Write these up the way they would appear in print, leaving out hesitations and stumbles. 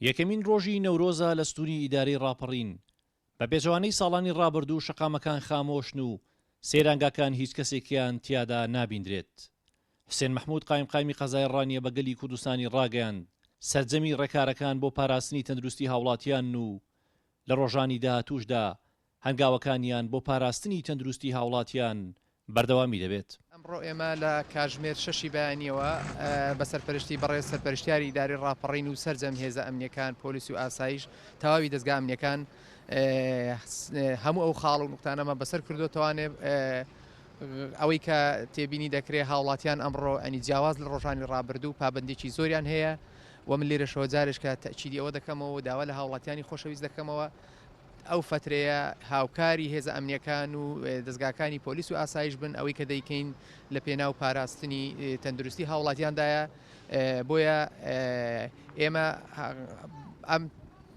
یەکەمین ڕۆژی نەورۆزە لە ستوری ئیدارەی ڕاپەڕین بە پێچەوانەی ساڵانی ڕابردوو شەقامەکان خامۆشن و سێرانگاکان هیچ کەسێکیان تیادا نابیندرێت. حسێن مەحموود قایمی قەزای ڕانیە بە گەلی کوردستانی ڕاگەیاند سەرجەمی ڕێکارەکان بۆ پاراستنی تەندروستی هاوڵاتیان و لە ڕۆژانی داهاتووشدا هەنگاوەکانیان بۆ پاراستنی تەندروستی هاوڵاتیان بەردەوامی دەبێت. ئەمڕۆ ئێمە لە کاتژمێر 6 بەیانیەوە بە سەرپەرشتی بەڕێز سەرپەرشتیاری ئیدارەی ڕاپەڕین و سەرجەم هێزە ئەمنیەکان پۆلیس و ئاسایش تەواوی دەستگا ئەمنیەکان هەموو ئەو خاڵ و نوقتانەمە بەسەر کردوتەوانێ ئەوەی کە تێبینی دەکرێت هاوڵاتیان ئەمڕۆ ئەنی جیاواز لە ڕۆژانی ڕابردوو پابندێکی زۆریان هەیە و من لێرە شەوەجارش کە تەئکیدی ئەوە دەکەمەوە داوا لە هاوڵاتیانی خۆشەویست دەکەمەوە ئەو فترەیە هاوکاری هێزە ئەمنیەکان و دەستگاکانی پۆلیس و ئاسایش بن ئەوەی کە دەیکەین لە پێناو پاراستنی تەندروستی هاوڵاتیاندایە بۆیە ئێمە ئەم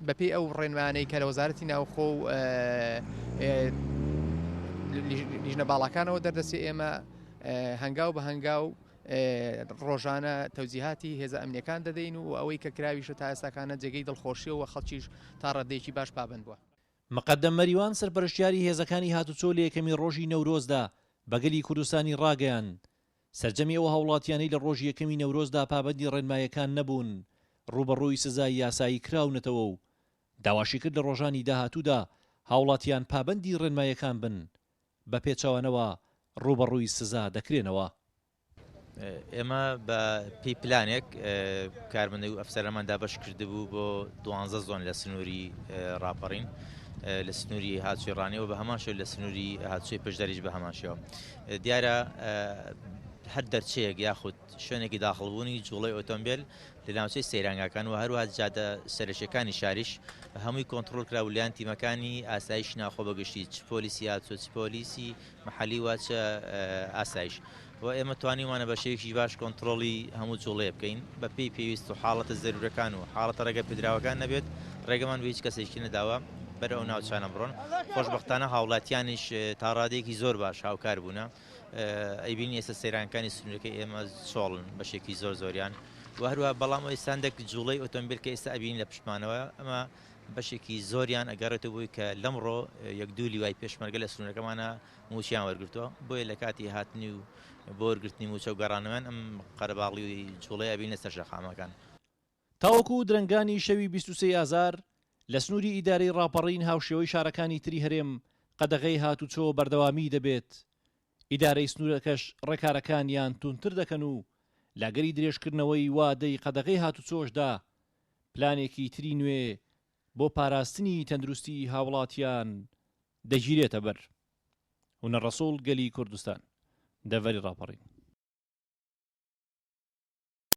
بەپێی ئەو ڕێنمانەی کە لە وەزارەتی ناوخۆ و لیژنە باڵەکانەوە دەردەسی ئێمە هەنگاو بە هەنگاو ڕۆژانە تەوجیهاتی هێزە ئەمنیەکان دەدەین و ئەوەی کە کراویشە تا ئێستاکانە جێگەی دڵخۆشیەوە خەڵکیش تا ڕادێکی باش پابند بووە. مقدم مەریوان سەرپەرشتیاری هێزەکانی هاتوچۆ لە یەکەمی ڕۆژی نەورۆزدا بەگەلی کوردستانی ڕاگەیان سەرجەمی ئەوە هاوڵاتیانەی لە ڕۆژی یەکەمی نەورۆزدا پابەندی ڕێنمایەکان نەبوون ڕوبەڕووی سزای یاسایی کراونەتەوە و داواشی کرد لە ڕۆژانی داهاتوودا هاوڵاتیان پابەندی ڕێنمایەکان بن بە پێچەوانەوە ڕوبەڕووی سزا دەکرێنەوە. ئێمە بە پێی پلانێک کارمەندی و ئەفسەرەماندا بەش کردبوو بۆ 12 زۆن لە سنووری ڕاپەڕین لە سنووری هاتووی ڕانیەوە بە هەماشەوە لە سنووری هاتووی پشدەریش بە هەماشەوە دیارە هەر دەرچەیەک یاخود شوێنێکی داخڵبوونی جوڵەی ئۆتۆمبیل لە ناوچەی سەیرانگاکان و هەروە جادە سەرەشیەکانی شاریش هەمووی کۆنتڕۆل کرا و لایەن تیمەکانی ئاسایش ناخۆ بەگشتی چ پۆلیسی هاتووە چ پۆلیسی مەحەلی واچە ئاسایش و ئێمە توانیمانە بە شێوکی باش کۆنتترۆڵی هەموو جوڵێ بکەین بە پێی پێویست و حاڵەتە زەرورەکان و حاڵەتە ڕێگە پێدراوەکان نەبێت ڕێگەمان بە هیچ کەسێکی نەداوە بەرە ئەو ناوچانە بڕۆن خۆشبەختانە هاوڵاتیانیش تا ڕادێکی زۆر باش هاوکار بوونە ئەیبینی ئێستا سەیرانەکانی سنوورەکەی ئێمە چۆڵن بەشێکی زۆر زۆریان و هەروە بەڵام ئێستاندێک جوڵەی ئۆتۆمبیل کە ئێستا ئەبین لە پشتمانەوە ئەمە بەشێکی زۆریان ئەگەڕێتەوە بووی کە لەمڕۆ یەک دوو لیوای پێشمەرگە لە سنوورەکەمانە موچیان وەرگرتووە بۆیە لە کاتی هاتنی و بۆ وەرگرتنی موچە و گەڕانەوەن ئەم قەرەباڵی جوڵەی ئەبین لەسەر شەقامەکان. تاوەکو درەنگانی شەوی 23 ئازار لە سنووری ئیدارەی ڕاپەڕین هاوشێوەی شارەکانی تری هەرێم قەدەغەی هاتوچۆ بەردەوامی دەبێت. ئیدارەی سنوورەکەش ڕێکارەکانیان تونتر دەکەن و لاگەری درێژکردنەوەی وادەی قەدەغەی هاتوچۆشدا پلانێکی تری نوێ بۆ پاراستنی تەندروستی هاوڵاتیان دەگیرێتە بەر. هونەر ڕەسوڵ گەلی کوردستان دەڤەری ڕاپەڕین.